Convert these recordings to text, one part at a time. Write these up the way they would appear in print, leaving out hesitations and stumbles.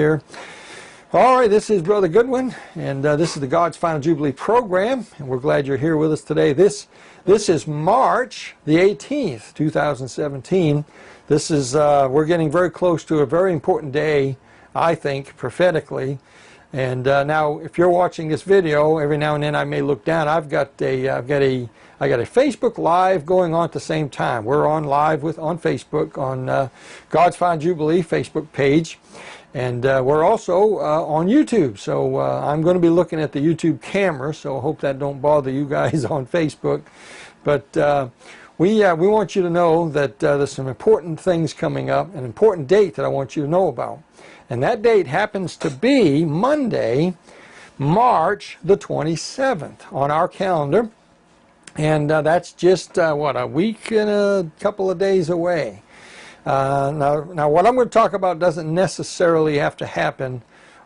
here. All right, this is Brother Goodwin, and this is the God's Final Jubilee program, and we're glad you're here with us today. This is March the 18th, 2017. This is we're getting very close to a very important day, I think, prophetically. And now, if you're watching this video, every now and then I may look down. I got a Facebook Live going on at the same time. We're on live on Facebook on God's Final Jubilee Facebook page. And we're also on YouTube, so I'm going to be looking at the YouTube camera, so I hope that don't bother you guys on Facebook. But we want you to know that there's some important things coming up, an important date that I want you to know about. And that date happens to be Monday, March the 27th on our calendar. And that's just, a week and a couple of days away. Now what I'm going to talk about doesn't necessarily have to happen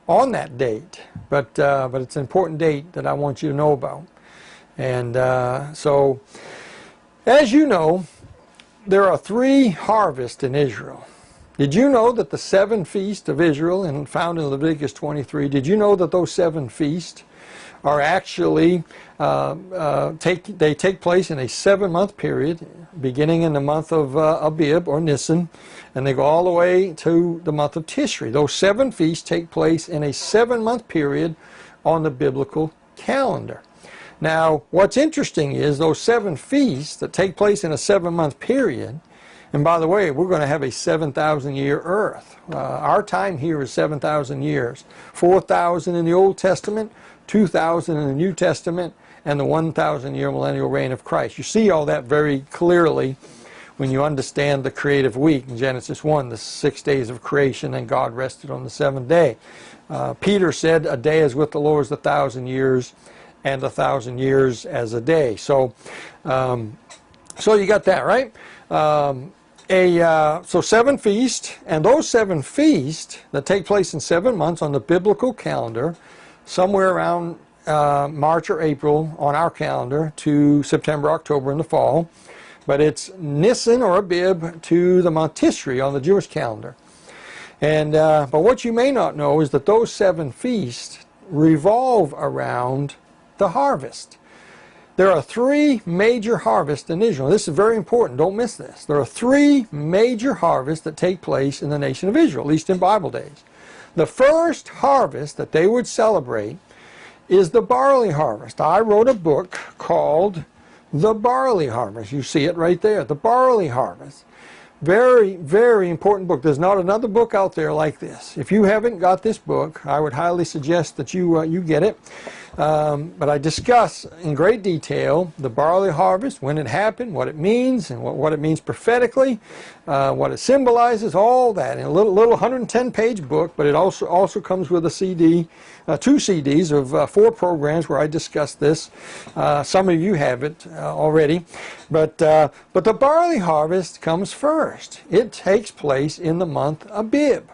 on that date, but it's an important date that I want you to know about. And so, as you know, there are 3 harvests in Israel. Did you know that the 7 feasts of Israel, and found in Leviticus 23, did you know that those 7 feasts are actually, take place in a 7-month period, beginning in the month of Abib or Nisan, and they go all the way to the month of Tishri. Those 7 feasts take place in a 7-month period on the biblical calendar. Now, what's interesting is those 7 feasts that take place in a 7-month period, and by the way, we're going to have a 7,000-year earth. Our time here is 7,000 years. 4,000 in the Old Testament, 2,000 in the New Testament, and the 1,000-year millennial reign of Christ. You see all that very clearly when you understand the creative week in Genesis 1, the 6 days of creation, and God rested on the 7th day. Peter said, a day is with the Lord as 1,000 years, and 1,000 years as a day. So you got that, right? So 7 feasts, and those 7 feasts that take place in 7 months on the biblical calendar, somewhere around March or April on our calendar to September, October in the fall. But it's Nisan or Abib to the month Tishri on the Jewish calendar. And but what you may not know is that those 7 feasts revolve around the harvest. There are 3 major harvests in Israel. This is very important. Don't miss this. There are 3 major harvests that take place in the nation of Israel, at least in Bible days. The first harvest that they would celebrate is the barley harvest. I wrote a book called The Barley Harvest. You see it right there, The Barley Harvest. Very, very important book. There's not another book out there like this. If you haven't got this book, I would highly suggest that you get it. But I discuss in great detail the barley harvest, when it happened, what it means, and what it means prophetically, what it symbolizes, all that in a little 110-page book. But it also comes with a CD, 2 CDs of 4 programs where I discuss this. Some of you have it already, but the barley harvest comes first. It takes place in the month Abib.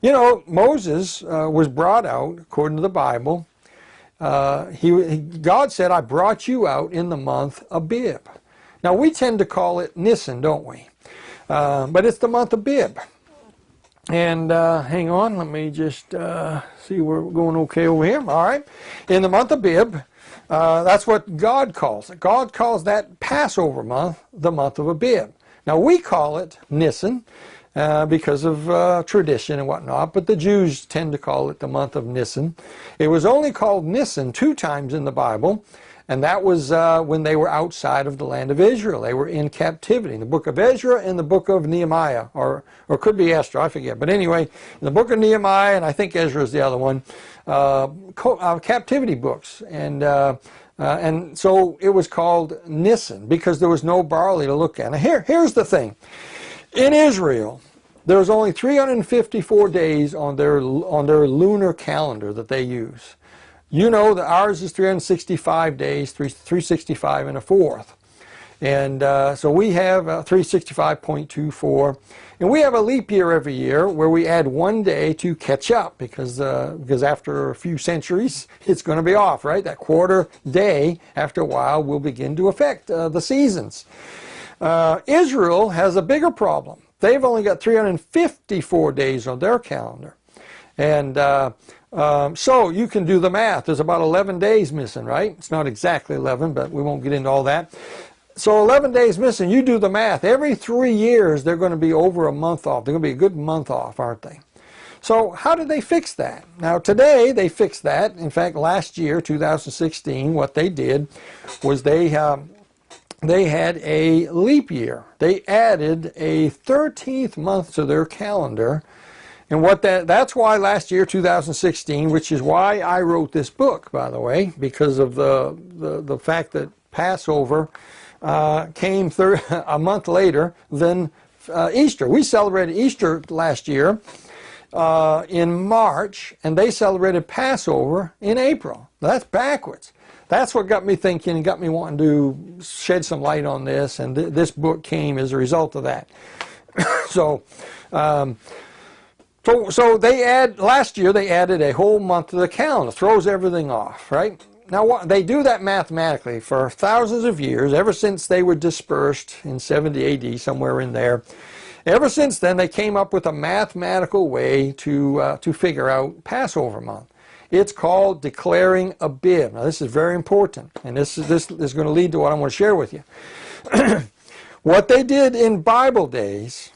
You know, Moses was brought out according to the Bible. God said, I brought you out in the month Abib. Now, we tend to call it Nisan, don't we? But it's the month Abib. And hang on, let me just see we're going okay over here. All right. In the month Abib, that's what God calls it. God calls that Passover month the month of Abib. Now, we call it Nisan because of tradition and whatnot, but the Jews tend to call it the month of Nisan. It was only called Nisan 2 times in the Bible, and that was when they were outside of the land of Israel. They were in captivity. In the book of Ezra and the book of Nehemiah, or it could be Esther, I forget. But anyway, in the book of Nehemiah, and I think Ezra is the other one, captivity books. And so it was called Nisan because there was no barley to look at. Now here's the thing. In Israel, there's only 354 days on their lunar calendar that they use. You know that ours is 365 days, 365 and a fourth. And so we have 365.24. And we have a leap year every year where we add 1 day to catch up because after a few centuries, it's going to be off, right? That quarter day, after a while, will begin to affect the seasons. Israel has a bigger problem. They've only got 354 days on their calendar. And so you can do the math. There's about 11 days missing, right? It's not exactly 11, but we won't get into all that. So 11 days missing, you do the math. Every 3 years, they're going to be over a month off. They're going to be a good month off, aren't they? So how did they fix that? Now today, they fixed that. In fact, last year, 2016, what they did was they had a leap year. They added a 13th month to their calendar. And that's why last year, 2016, which is why I wrote this book, by the way, because of the fact that Passover came a month later than Easter. We celebrated Easter last year in March, and they celebrated Passover in April. Now, that's backwards. That's what got me thinking and got me wanting to shed some light on this, and this book came as a result of that. So last year they added a whole month to the calendar, throws everything off, right? Now they do that mathematically for thousands of years, ever since they were dispersed in 70 AD, somewhere in there. Ever since then, they came up with a mathematical way to figure out Passover month. It's called declaring Abib. Now this is very important, and this is going to lead to what I want to share with you. What they did in Bible days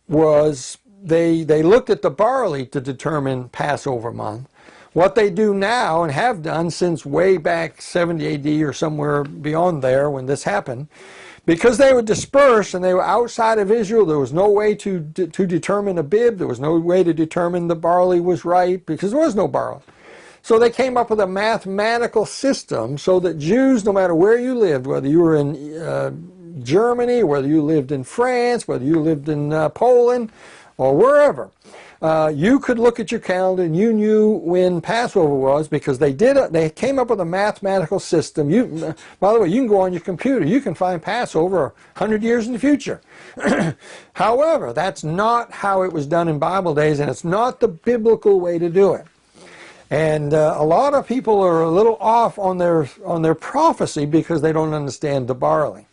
was they looked at the barley to determine Passover month. What they do now, and have done since way back 70 AD or somewhere beyond there when this happened, because they were dispersed and they were outside of Israel, there was no way to determine Abib. There was no way to determine the barley was right, because there was no barley. So they came up with a mathematical system so that Jews, no matter where you lived, whether you were in Germany, whether you lived in France, whether you lived in Poland, or wherever, you could look at your calendar and you knew when Passover was, because they came up with a mathematical system. By the way, you can go on your computer. You can find Passover 100 years in the future. However, that's not how it was done in Bible days, and it's not the biblical way to do it. And a lot of people are a little off on their prophecy because they don't understand the barley.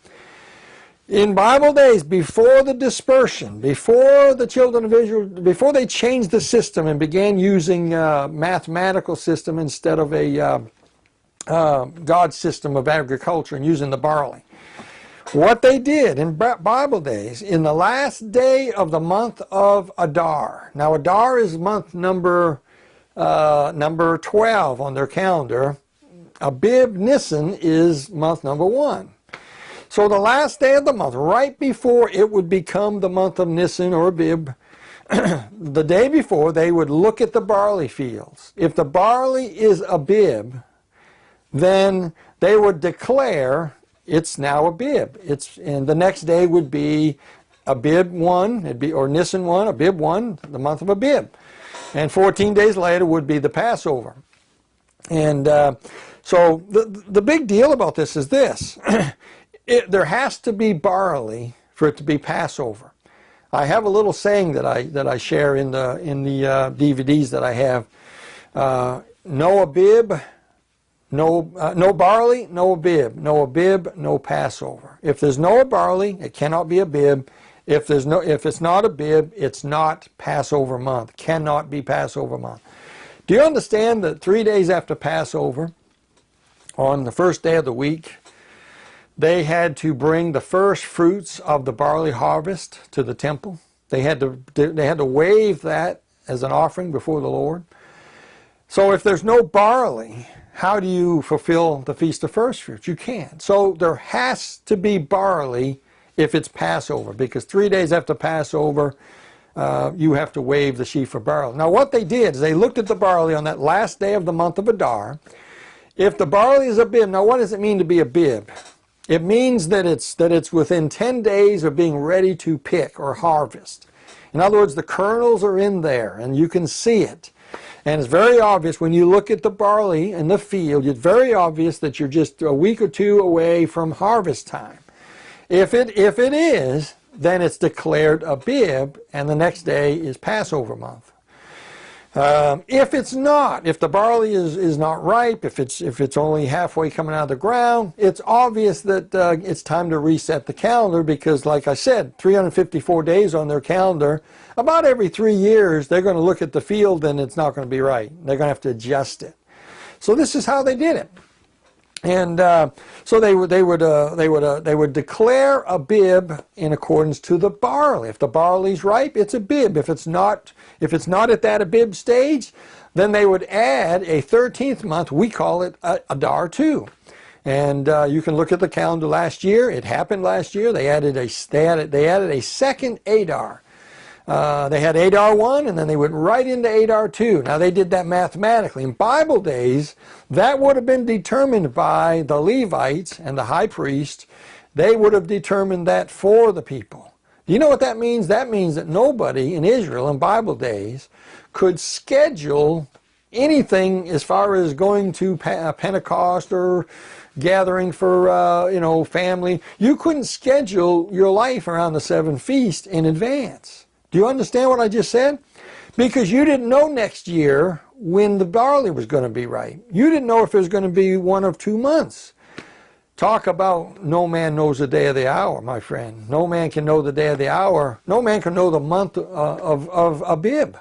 In Bible days, before the dispersion, before the children of Israel, before they changed the system and began using a mathematical system instead of a God system of agriculture and using the barley, what they did in Bible days, in the last day of the month of Adar. Now Adar is month number 12 on their calendar. Abib, Nisan is month number 1. So the last day of the month, right before it would become the month of Nisan or Abib, the day before, they would look at the barley fields. If the barley is Abib, then they would declare it's now Abib. And the next day would be Abib 1, or Nisan 1, Abib 1, the month of Abib. And 14 days later would be the Passover. And so the big deal about this is this. There has to be barley for it to be Passover. I have a little saying that I share in the DVDs that I have. No Abib, no barley, no Abib. No Abib, no Passover. If there's no barley, it cannot be Abib. If it's not Abib, it's not Passover month. Cannot be Passover month. Do you understand that 3 days after Passover, on the first day of the week, they had to bring the first fruits of the barley harvest to the temple? They had to wave that as an offering before the Lord. So if there's no barley, how do you fulfill the Feast of First Fruits? You can't. So there has to be barley if it's Passover, because 3 days after Passover, you have to wave the sheaf of barley. Now what they did is they looked at the barley on that last day of the month of Adar. If the barley is Abib, now what does it mean to be Abib? It means that it's within 10 days of being ready to pick or harvest. In other words, the kernels are in there and you can see it. And it's very obvious when you look at the barley in the field, it's very obvious that you're just a week or two away from harvest time. If it is, then it's declared Abib, and the next day is Passover month. If it's not, if the barley is not ripe, if it's only halfway coming out of the ground, it's obvious that it's time to reset the calendar, because, like I said, 354 days on their calendar. About every 3 years, they're going to look at the field and it's not going to be right. They're going to have to adjust it. So this is how they did it. And so they would declare Abib in accordance to the barley. If the barley's ripe, it's Abib. If it's not at that Abib stage, then they would add a 13th month. We call it Adar 2. And you can look at the calendar last year. It happened last year. They added a second Adar. They had Adar 1, and then they went right into Adar 2. Now, they did that mathematically. In Bible days, that would have been determined by the Levites and the high priest. They would have determined that for the people. Do you know what that means? That means that nobody in Israel in Bible days could schedule anything as far as going to Pentecost or gathering for family. You couldn't schedule your life around the 7 feasts in advance. Do you understand what I just said? Because you didn't know next year when the barley was going to be ripe. You didn't know if it was going to be 1 of 2 months. Talk about no man knows the day of the hour, my friend. No man can know the day of the hour. No man can know the month of Abib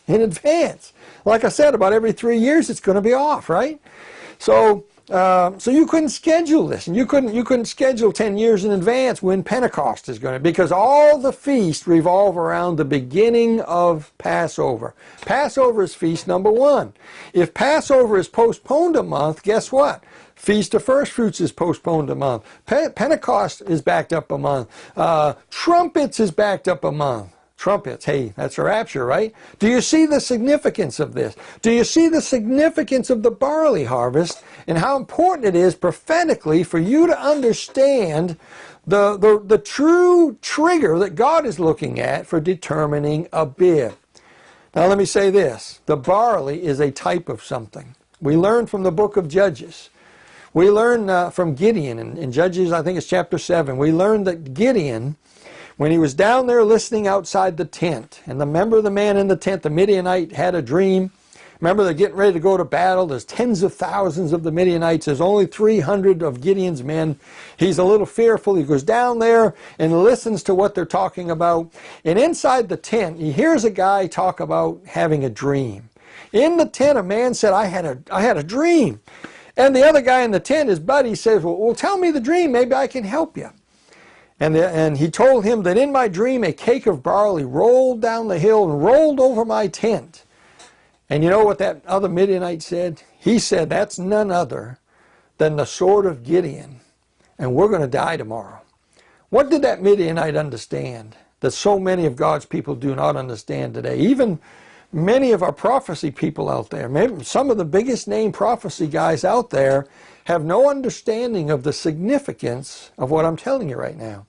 in advance. Like I said, about every 3 years it's going to be off, right? So you couldn't schedule this, and you couldn't schedule 10 years in advance when Pentecost is going to, because all the feasts revolve around the beginning of Passover. Passover is feast number 1. If Passover is postponed a month, guess what? Feast of First Fruits is postponed a month. Pentecost is backed up a month. Trumpets is backed up a month. Trumpets, hey, that's a rapture, right? Do you see the significance of this? Do you see the significance of the barley harvest and how important it is prophetically for you to understand the true trigger that God is looking at for determining Abib? Now let me say this. The barley is a type of something. We learn from the book of Judges. We learn from Gideon in Judges, I think it's chapter 7. We learned that Gideon, when he was down there listening outside the tent, and remember the man in the tent, the Midianite, had a dream. Remember, they're getting ready to go to battle. There's tens of thousands of the Midianites. There's only 300 of Gideon's men. He's a little fearful. He goes down there and listens to what they're talking about. And inside the tent, he hears a guy talk about having a dream. In the tent, a man said, I had a dream. And the other guy in the tent, his buddy, says, well, tell me the dream. Maybe I can help you. And he told him that in my dream a cake of barley rolled down the hill and rolled over my tent. And you know what that other Midianite said? He said, that's none other than the sword of Gideon, and we're going to die tomorrow. What did that Midianite understand that so many of God's people do not understand today? Even many of our prophecy people out there, maybe some of the biggest name prophecy guys out there, have no understanding of the significance of what I'm telling you right now.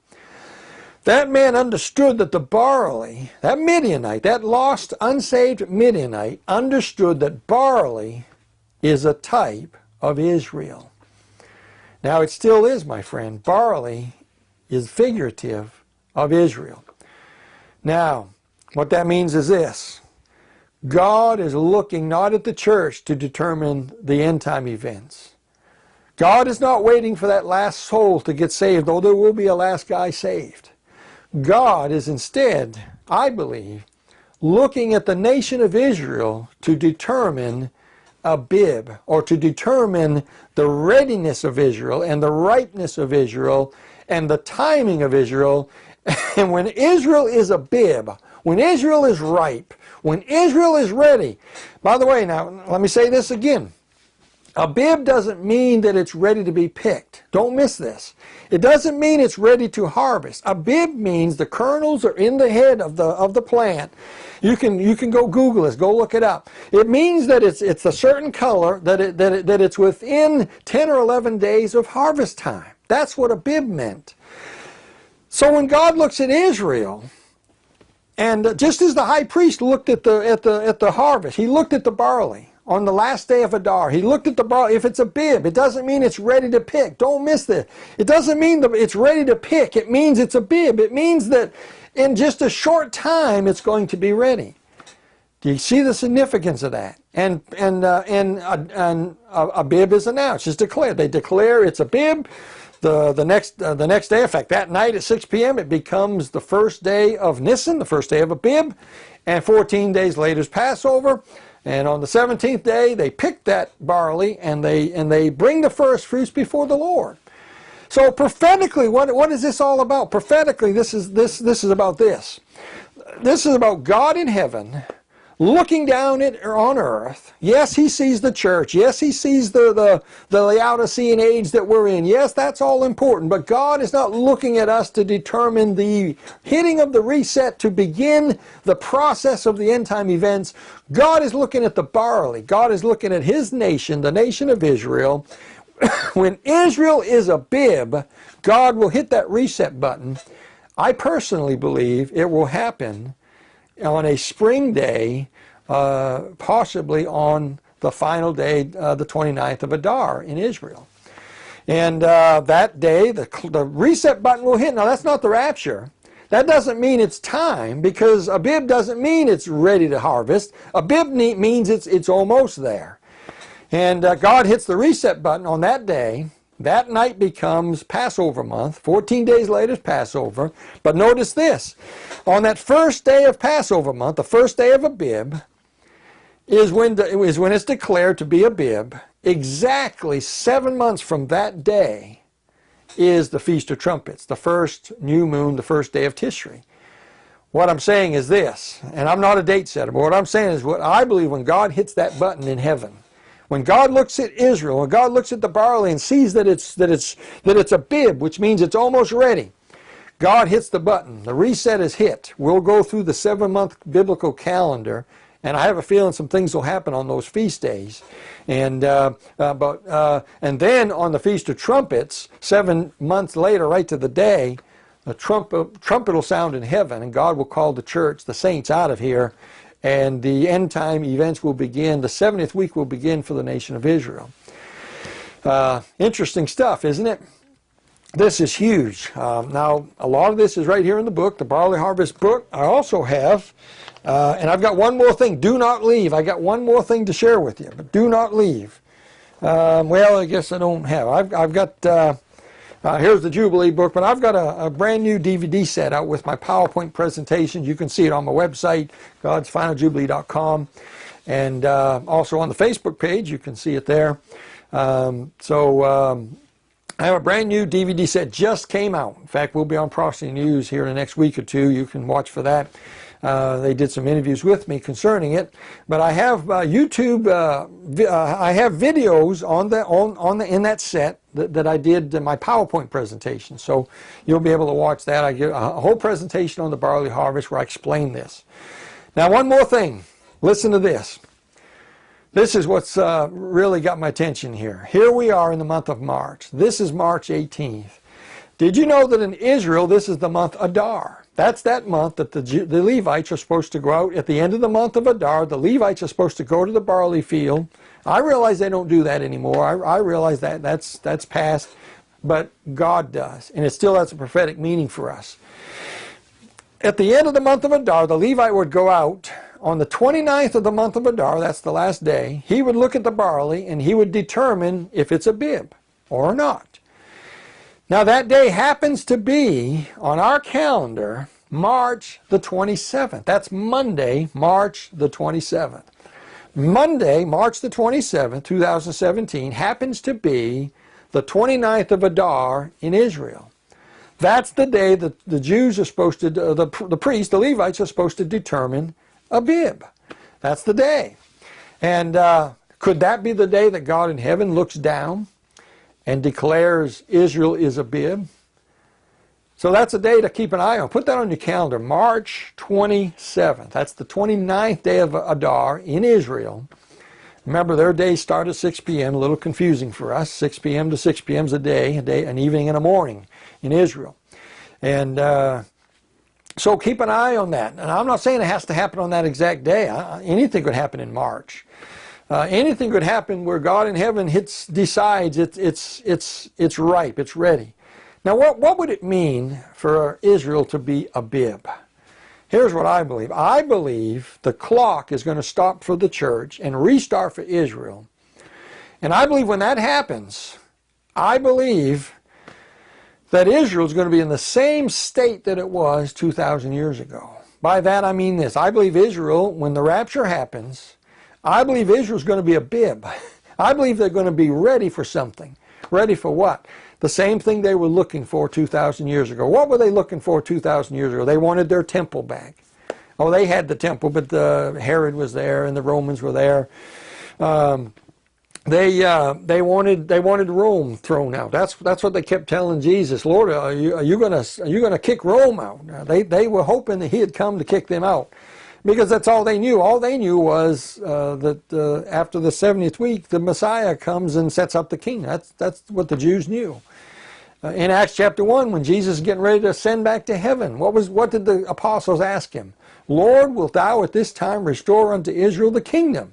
That man understood that the barley, that Midianite, that lost, unsaved Midianite, understood that barley is a type of Israel. Now it still is, my friend. Barley is figurative of Israel. Now, what that means is this. God is looking not at the church to determine the end time events. God is not waiting for that last soul to get saved, though there will be a last guy saved. God is instead, I believe, looking at the nation of Israel to determine Abib, or to determine the readiness of Israel and the ripeness of Israel and the timing of Israel. And when Israel is Abib, when Israel is ripe, when Israel is ready. By the way, now, let me say this again. Abib doesn't mean that it's ready to be picked. Don't miss this. It doesn't mean it's ready to harvest. Abib means the kernels are in the head of the plant. You can go Google this, go look it up. It means that it's a certain color, that it's within 10 or 11 days of harvest time. That's what Abib meant. So when God looks at Israel, and just as the high priest looked at the harvest, he looked at the barley. On the last day of Adar, he looked at the barley. If it's Abib, it doesn't mean it's ready to pick. Don't miss this. It doesn't mean that it's ready to pick. It means it's Abib. It means that in just a short time, it's going to be ready. Do you see the significance of that? And Abib is announced, is declared. They declare it's Abib. The next day, in fact, that night at 6 p.m., it becomes the first day of Nisan, the first day of Abib, and 14 days later is Passover. And on the 17th day, they pick that barley and they bring the first fruits before the Lord. So prophetically, what is this all about? Prophetically, this is about this. This is about God in heaven looking down on earth. Yes, he sees the church. Yes, he sees the Laodicean age that we're in. Yes, that's all important. But God is not looking at us to determine the hitting of the reset to begin the process of the end time events. God is looking at the barley. God is looking at his nation, the nation of Israel. When Israel is Abib, God will hit that reset button. I personally believe it will happen on a spring day, possibly on the final day, the 29th of Adar in Israel. And that day, the reset button will hit. Now, that's not the rapture. That doesn't mean it's time, because Abib doesn't mean it's ready to harvest. Abib means it's almost there. And God hits the reset button on that day. That night becomes Passover month. 14 days later is Passover. But notice this. On that first day of Passover month, the first day of Abib, is when it's declared to be Abib. Exactly 7 months from that day is the Feast of Trumpets, the first new moon, the first day of Tishri. What I'm saying is this, and I'm not a date setter, but what I'm saying is what I believe when God hits that button in heaven. When God looks at Israel, when God looks at the barley and sees that it's Abib, which means it's almost ready, God hits the button. The reset is hit. We'll go through the 7-month biblical calendar, and I have a feeling some things will happen on those feast days. And then on the Feast of Trumpets, 7 months later, right to the day, the trumpet will sound in heaven, and God will call the church, the saints, out of here. And the end time events will begin. The 70th week will begin for the nation of Israel. Interesting stuff, isn't it? This is huge. Now, a lot of this is right here in the book, the Barley Harvest book. I also have, and I've got one more thing. Do not leave. I got one more thing to share with you, but do not leave. Well, I guess I don't have. I've got. Here's the Jubilee book, but I've got a brand new DVD set out with my PowerPoint presentation. You can see it on my website, godsfinaljubilee.com, and also on the Facebook page. You can see it there. I have a brand new DVD set, just came out. In fact, we'll be on Prophecy News here in the next week or two. You can watch for that. They did some interviews with me concerning it, but I have YouTube. I have videos in that set that I did in my PowerPoint presentation. So you'll be able to watch that. I give a whole presentation on the barley harvest where I explain this. Now, one more thing. Listen to this. This is what's really got my attention here. Here we are in the month of March. This is March 18th. Did you know that in Israel, this is the month Adar? That's that month that the Levites are supposed to go out. At the end of the month of Adar, the Levites are supposed to go to the barley field. I realize they don't do that anymore. I realize that's past, but God does. And it still has a prophetic meaning for us. At the end of the month of Adar, the Levite would go out on the 29th of the month of Adar, that's the last day. He would look at the barley and he would determine if it's Abib or not. Now that day happens to be, on our calendar, March the 27th. That's Monday, March the 27th. Monday, March the 27th, 2017, happens to be the 29th of Adar in Israel. That's the day that the Jews are supposed to, the priests, the Levites, are supposed to determine Abib. That's the day. And could that be the day that God in heaven looks down and declares Israel is Abib? So that's a day to keep an eye on. Put that on your calendar, March 27th. That's the 29th day of Adar in Israel. Remember, their days start at 6 p.m., a little confusing for us. 6 p.m. to 6 p.m. is a day, an evening and a morning in Israel. And so keep an eye on that. And I'm not saying it has to happen on that exact day. Anything could happen in March. Anything could happen where God in heaven decides it's ripe, it's ready. Now, what would it mean for Israel to be Abib? Here's what I believe. I believe the clock is going to stop for the church and restart for Israel. And I believe when that happens, I believe that Israel is going to be in the same state that it was 2,000 years ago. By that I mean this. I believe Israel, when the rapture happens, I believe Israel is going to be Abib. I believe they're going to be ready for something. Ready for what? The same thing they were looking for 2,000 years ago. What were they looking for 2,000 years ago? They wanted their temple back. Oh, they had the temple, but Herod was there and the Romans were there. They wanted Rome thrown out. That's what they kept telling Jesus. Lord, are you gonna kick Rome out? They were hoping that he had come to kick them out, because that's all they knew. All they knew was that after the 70th week, the Messiah comes and sets up the kingdom. That's what the Jews knew. In Acts chapter 1, when Jesus is getting ready to ascend back to heaven, what did the apostles ask him? Lord, wilt thou at this time restore unto Israel the kingdom?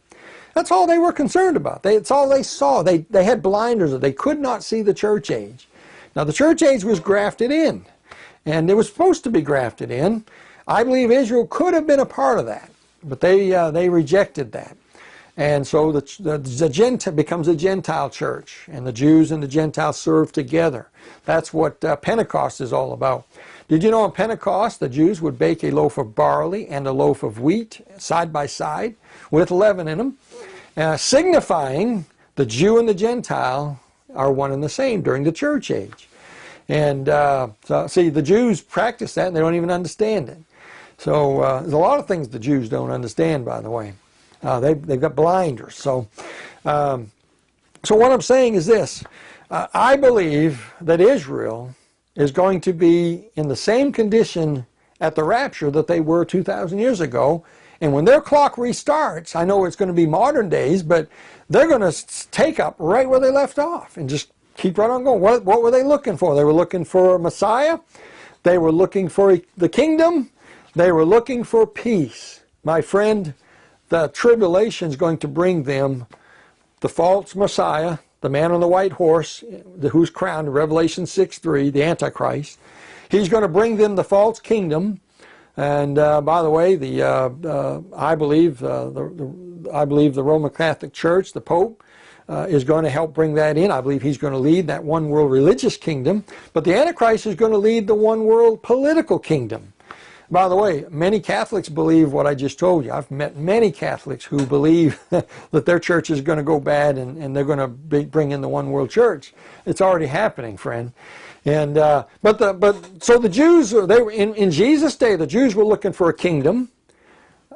That's all they were concerned about. It's all they saw. They had blinders. They could not see the church age. Now, the church age was grafted in, and it was supposed to be grafted in. I believe Israel could have been a part of that, but they rejected that. And so the Gentile becomes a Gentile church, and the Jews and the Gentiles serve together. That's what Pentecost is all about. Did you know on Pentecost the Jews would bake a loaf of barley and a loaf of wheat side by side with leaven in them, signifying the Jew and the Gentile are one and the same during the church age. And so, see, the Jews practice that and they don't even understand it. So there's a lot of things the Jews don't understand, by the way. They've got blinders. So what I'm saying is this. I believe that Israel is going to be in the same condition at the rapture that they were 2,000 years ago. And when their clock restarts, I know it's going to be modern days, but they're going to take up right where they left off and just keep right on going. What were they looking for? They were looking for a Messiah. They were looking for the kingdom. They were looking for peace. My friend, the tribulation is going to bring them the false Messiah, the man on the white horse, who's crowned in Revelation 6:3, the Antichrist. He's going to bring them the false kingdom. And by the way, I believe the Roman Catholic Church, the Pope, is going to help bring that in. I believe he's going to lead that one world religious kingdom. But the Antichrist is going to lead the one world political kingdom. By the way, many Catholics believe what I just told you. I've met many Catholics who believe that their church is going to go bad and they're going to bring in the one world church. It's already happening, friend. And so the Jews, they were in Jesus' day, the Jews were looking for a kingdom.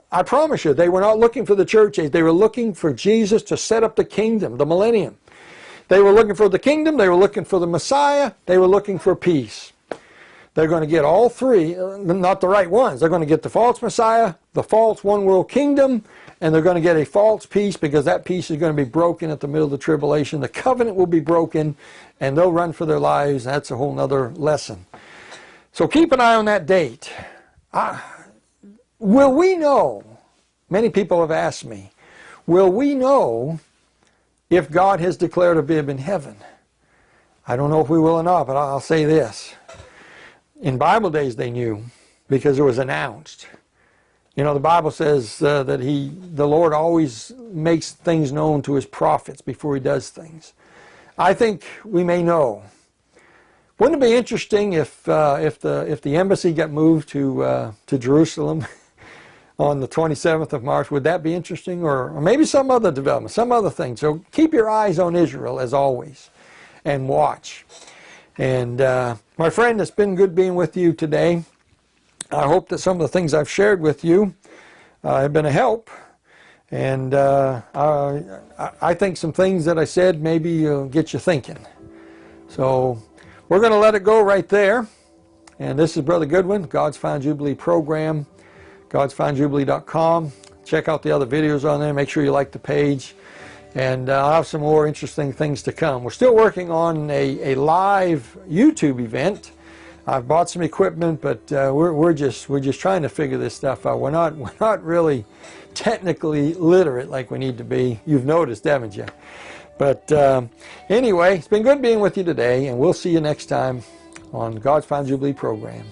I promise you, they were not looking for the church age. They were looking for Jesus to set up the kingdom, the millennium. They were looking for the kingdom. They were looking for the Messiah. They were looking for peace. They're going to get all three, not the right ones. They're going to get the false Messiah, the false one world kingdom, and they're going to get a false peace, because that peace is going to be broken at the middle of the tribulation. The covenant will be broken, and they'll run for their lives. That's a whole other lesson. So keep an eye on that date. Will we know? Many people have asked me, will we know if God has declared Abib in heaven? I don't know if we will or not, but I'll say this. In Bible days they knew, because it was announced. You know, the Bible says that the Lord always makes things known to his prophets before he does things. I think we may know. Wouldn't it be interesting if the embassy got moved to Jerusalem on the 27th of March? Would that be interesting? Or maybe some other development, some other thing. So keep your eyes on Israel as always and watch. And my friend, it's been good being with you today. I hope that some of the things I've shared with you have been a help. And I think some things that I said maybe get you thinking. So we're going to let it go right there. And this is Brother Goodwin, God's Found Jubilee program, godsfoundjubilee.com. Check out the other videos on there. Make sure you like the page. And I'll have some more interesting things to come. We're still working on a live YouTube event. I've bought some equipment, but we're just trying to figure this stuff out. We're not really technically literate like we need to be. You've noticed, haven't you? But anyway, it's been good being with you today, and we'll see you next time on God's Found Jubilee program.